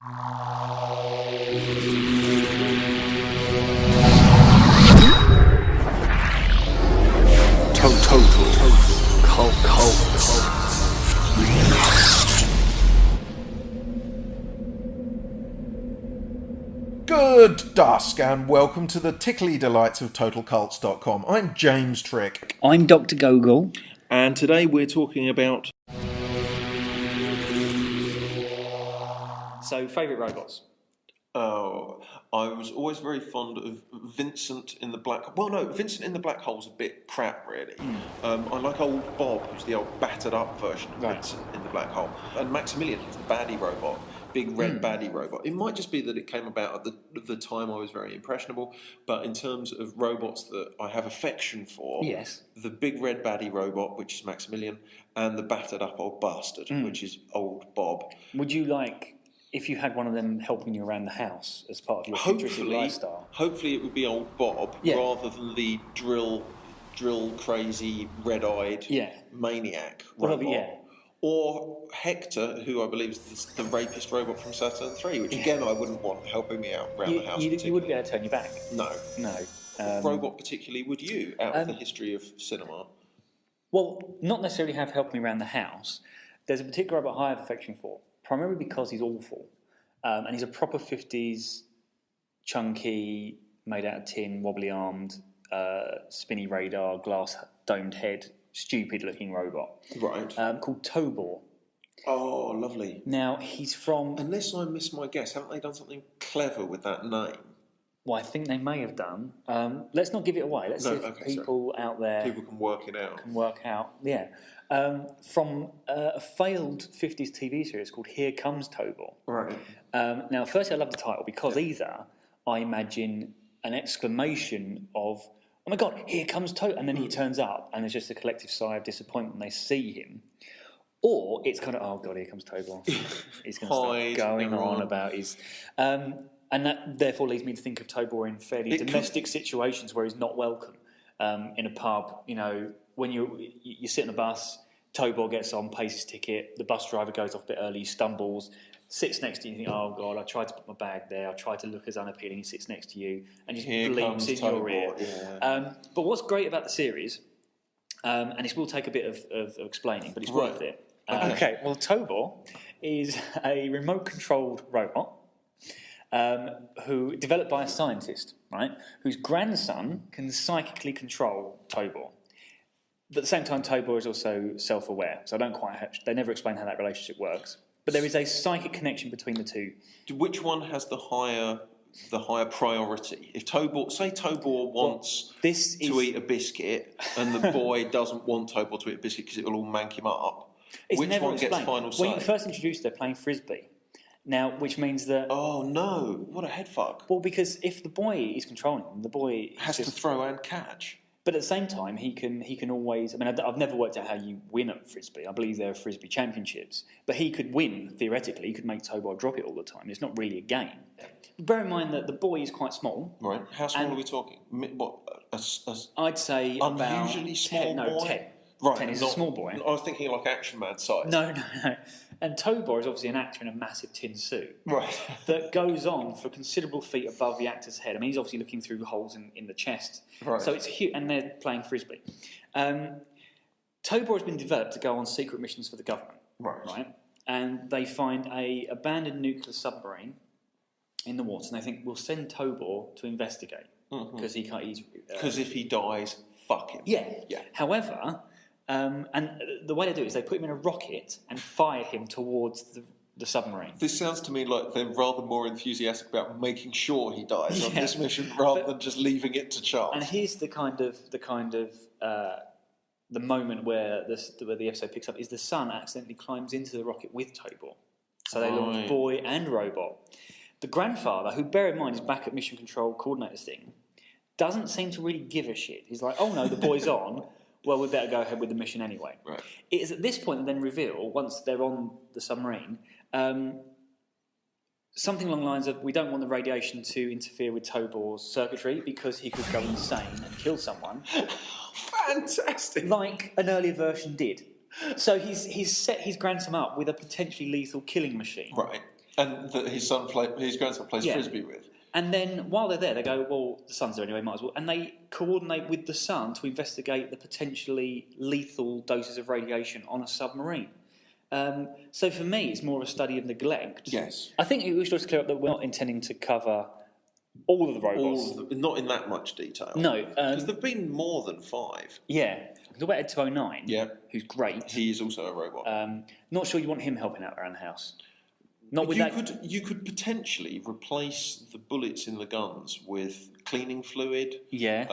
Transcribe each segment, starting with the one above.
CULTS. Good dusk and welcome to the tickly delights of TotalCults.com. I'm James Trick. I'm Dr. Gogol. And today we're talking about... So, favourite robots? Oh, I was always very fond of Vincent in the Black... Well, no, Vincent in the Black Hole's a bit crap, really. I like old Bob, who's the old battered-up version of Vincent in the Black Hole. And Maximilian, who's the baddie robot. Big red baddie robot. It might just be that it came about at the time I was very impressionable, but in terms of robots that I have affection for, Yes. The big red baddie robot, which is Maximilian, and the battered up old bastard, which is old Bob. Would you like, if you had one of them helping you around the house as part of your futuristic lifestyle? Hopefully it would be old Bob rather than the drill crazy red-eyed maniac robot. Or Hector, who I believe is the rapist robot from Saturn 3, which again I wouldn't want helping me out around the house. You wouldn't be able to turn your back? No. No. What robot particularly would you, out of the history of cinema? Well, not necessarily have helped me around the house. There's a particular robot I have affection for, primarily because he's awful. And he's a proper 50s, chunky, made out of tin, wobbly-armed, spinny radar, glass-domed head, stupid-looking robot. Right. Called Tobor. Oh, lovely. Now, he's from... Unless I miss my guess, haven't they done something clever with that name? Well, I think they may have done. Let's not give it away. Let's see if people out there... People can work it out. From a failed 50s TV series called Here Comes Tobor. Right. Now, firstly, I love the title because either I imagine an exclamation of, oh my God, here comes Tobor, and then he turns up and there's just a collective sigh of disappointment when they see him. Or it's kind of, oh God, here comes Tobor. He's going to start going on about his... and that therefore leads me to think of Tobor in fairly domestic situations where he's not welcome. In a pub, you know, when you sit in a bus, Tobor gets on, pays his ticket, the bus driver goes off a bit early, stumbles, sits next to you and you think, oh God, I tried to put my bag there, I tried to look as unappealing, he sits next to you and just bleeps in your ear. Yeah. But what's great about the series, and this will take a bit of explaining, but it's worth it. Okay, well, Tobor is a remote-controlled robot who developed by a scientist, right? Whose grandson can psychically control Tobor. But at the same time, Tobor is also self-aware, so they never explain how that relationship works. But there is a psychic connection between the two. Which one has the higher priority? If Tobor wants to eat a biscuit, and the boy doesn't want Tobor to eat a biscuit because it will all mank him up, which one gets final say? When you first introduced, they're playing frisbee. Now, which means that... Oh no, what a headfuck. Well, because if the boy is controlling him, the boy... has to throw and catch. But at the same time, he can always... I mean, I've never worked out how you win at frisbee. I believe there are frisbee championships. But he could win, theoretically. He could make Tobor drop it all the time. It's not really a game. But bear in mind that the boy is quite small. Right. How small are we talking? What? I'd say unusually small boy? 10. Right. 10 is a small boy. I was thinking like Action Man size. No. And Tobor is obviously an actor in a massive tin suit. Right. That goes on for considerable feet above the actor's head. I mean, he's obviously looking through holes in the chest. Right. So it's huge, and they're playing frisbee. Tobor has been developed to go on secret missions for the government. Right. And they find a abandoned nuclear submarine in the water, and they think, we'll send Tobor to investigate. Because he can't... Because if he dies, fuck him. Yeah. However... and the way they do it is they put him in a rocket and fire him towards the submarine. This sounds to me like they're rather more enthusiastic about making sure he dies on this mission rather than just leaving it to chance. And here's the moment where the episode picks up is the son accidentally climbs into the rocket with Tobor. So they launch boy and robot. The grandfather, who bear in mind is back at mission control coordinators thing, doesn't seem to really give a shit. He's like, oh no, the boy's on. Well, we better go ahead with the mission anyway. Right. It is at this point that then reveal, once they're on the submarine, something along the lines of, we don't want the radiation to interfere with Tobor's circuitry because he could go insane and kill someone. Fantastic. Like an earlier version did. So he's set his grandson up with a potentially lethal killing machine. Right. And that his grandson plays frisbee with. And then while they're there, they go, well, the sun's there anyway, might as well. And they coordinate with the sun to investigate the potentially lethal doses of radiation on a submarine. So for me, it's more of a study of neglect. Yes. I think we should just clear up that we're not intending to cover all of the robots. Not in that much detail. No. Because there have been more than 5. Yeah. Talk about Ed 209, who's great. He is also a robot. Not sure you want him helping out around the house. Not with You could potentially replace the bullets in the guns with cleaning fluid. Yeah.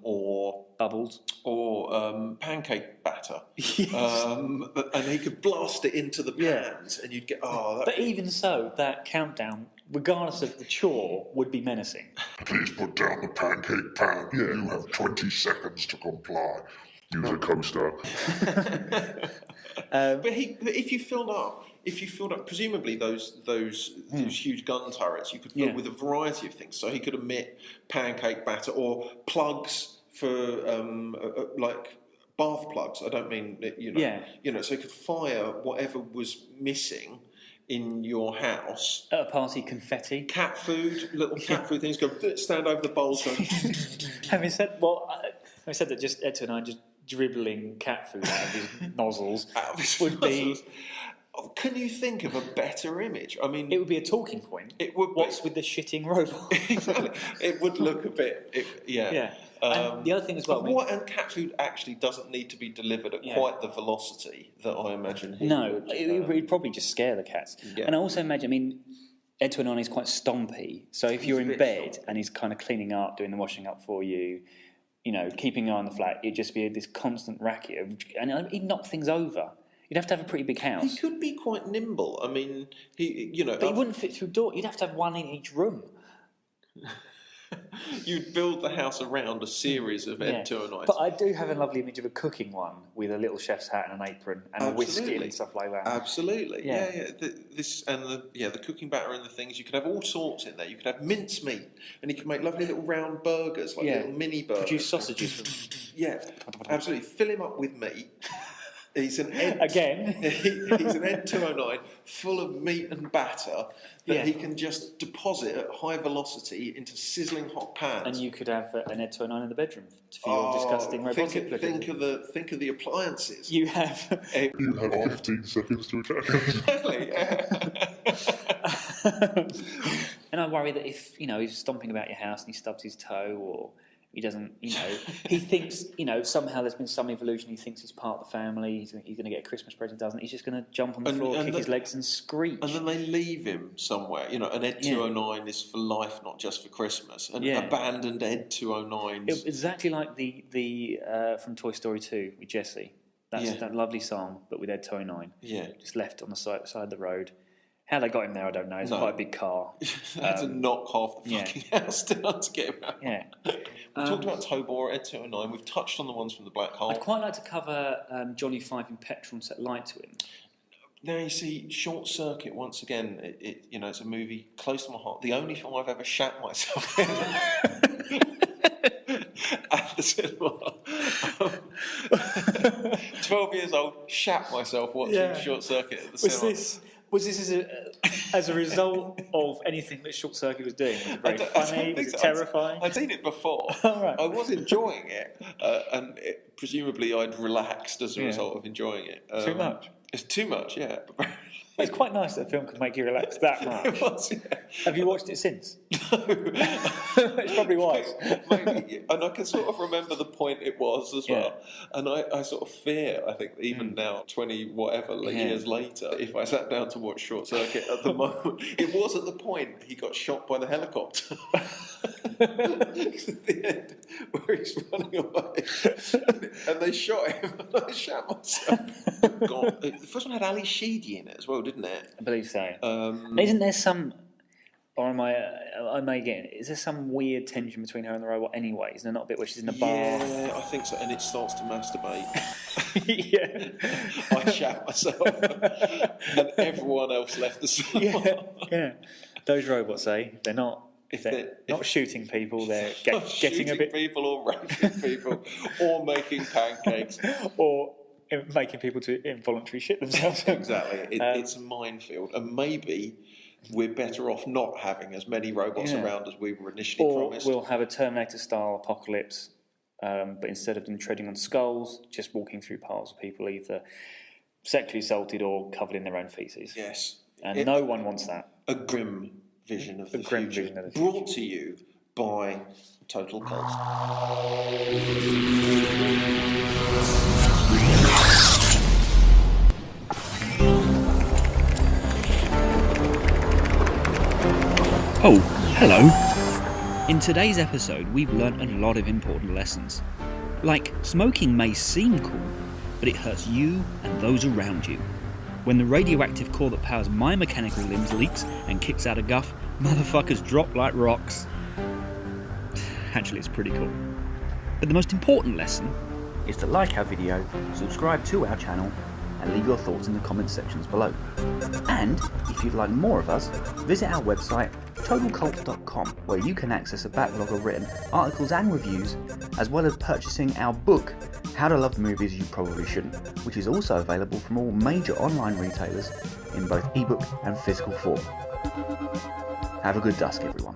Or bubbles. Or pancake batter. And he could blast it into the pans, and you'd get But even so, that countdown, regardless of the chore, would be menacing. Please put down the pancake pan. You have 20 seconds to comply. Use a coaster. But if you filled up, presumably those huge gun turrets, you could fill with a variety of things. So he could emit pancake batter or plugs for like bath plugs. I don't mean so he could fire whatever was missing in your house. At a party, confetti. Cat food, little cat food things go stand over the bowls. Having said that, just Ed and I just dribbling cat food out of his nozzles be. Can you think of a better image? I mean, it would be a talking point. It would. What's with the shitting robot? Exactly. It would look a bit. Yeah. And the other thing as well. And cat food actually doesn't need to be delivered at quite the velocity that I imagine. It would probably just scare the cats. Yeah. And I also imagine. I mean, Ed 209 is quite stompy. So if you're in bed and he's kind of cleaning up, doing the washing up for you, keeping an eye on the flat, it'd just be this constant racket and he'd knock things over. You'd have to have a pretty big house. He could be quite nimble. I mean, But he wouldn't fit through door. You'd have to have one in each room. You'd build the house around a series of Ed 209s. But I do have a lovely image of a cooking one with a little chef's hat and an apron and a whiskey and stuff like that. Absolutely. Yeah. The cooking batter and the things. You could have all sorts in there. You could have mincemeat, and you could make lovely little round burgers, like little mini burgers. Produce sausages. Absolutely. Fill him up with meat. He's an Ed, he's an Ed 209 full of meat and batter that he can just deposit at high velocity into sizzling hot pans. And you could have an Ed 209 in the bedroom for your disgusting robotic. Think of the appliances. You have 15 seconds to attack. And I worry that if he's stomping about your house and he stubs his toe or he doesn't, he thinks, somehow there's been some evolution. He thinks he's part of the family. He's going to get a Christmas present, doesn't he? He's just going to jump on the floor, kick his legs and screech. And then they leave him somewhere. An Ed 209 is for life, not just for Christmas. An abandoned Ed 209s. Exactly like the from Toy Story 2 with Jessie. That's that lovely song, but with Ed 209. Yeah. Just left on the side of the road. How they got him there, I don't know. It's quite a big car. They had to knock half the fucking house down to get him out. Yeah. We talked about Tobor, Ed 209. We've touched on the ones from the Black Hole. I'd quite like to cover Johnny Five in Petrol and Set Light to Him. Now you see, Short Circuit once again. It's a movie close to my heart. The only film I've ever shat myself in at the cinema. 12 years old, shat myself watching Short Circuit at the cinema. Was this as a result of anything that Short Circuit was doing? Was it very funny? Was it terrifying? I'd seen it before. Right. I was enjoying it, and presumably I'd relaxed as a result of enjoying it. Too much? It's too much, yeah. It's quite nice that a film could make you relax that much. It was, yeah. Have you watched it since? No. It's probably wise. Maybe, and I can sort of remember the point it was as well. And I sort of fear, I think, even now, 20 whatever years later, if I sat down to watch Short Circuit at the moment, it was at the point he got shot by the helicopter. At the end, where he's running away. And they shot him, and I shat myself. God. The first one had Ali Sheedy in it as well, didn't it? I believe so. Isn't there some, or am I getting it? Is there some weird tension between her and the robot anyway? Is there not a bit where she's in a bar? Yeah, I think so. And it starts to masturbate. Yeah. I shat myself. And everyone else left the cinema. Yeah. Those robots, they're not. If they're not shooting people, they're getting a bit people or raping people or making pancakes or making people to involuntarily shit themselves. Exactly. It's a minefield, and maybe we're better off not having as many robots around as we were initially Or promised. we'll have a Terminator-style apocalypse, but instead of them treading on skulls, just walking through piles of people either sexually assaulted or covered in their own feces. Yes. And no one wants that. A grim vision of the grim future. vision of the future. Brought to you by Total Cults. Oh, hello. In today's episode, we've learnt a lot of important lessons. Like, smoking may seem cool, but it hurts you and those around you. When the radioactive core that powers my mechanical limbs leaks and kicks out a guff, motherfuckers drop like rocks. Actually, it's pretty cool. But the most important lesson is to like our video, subscribe to our channel, and leave your thoughts in the comments sections below. And if you'd like more of us, visit our website totalcults.com, where you can access a backlog of written articles and reviews, as well as purchasing our book, How to Love Movies You Probably Shouldn't, which is also available from all major online retailers in both ebook and physical form. Have a good dusk, everyone.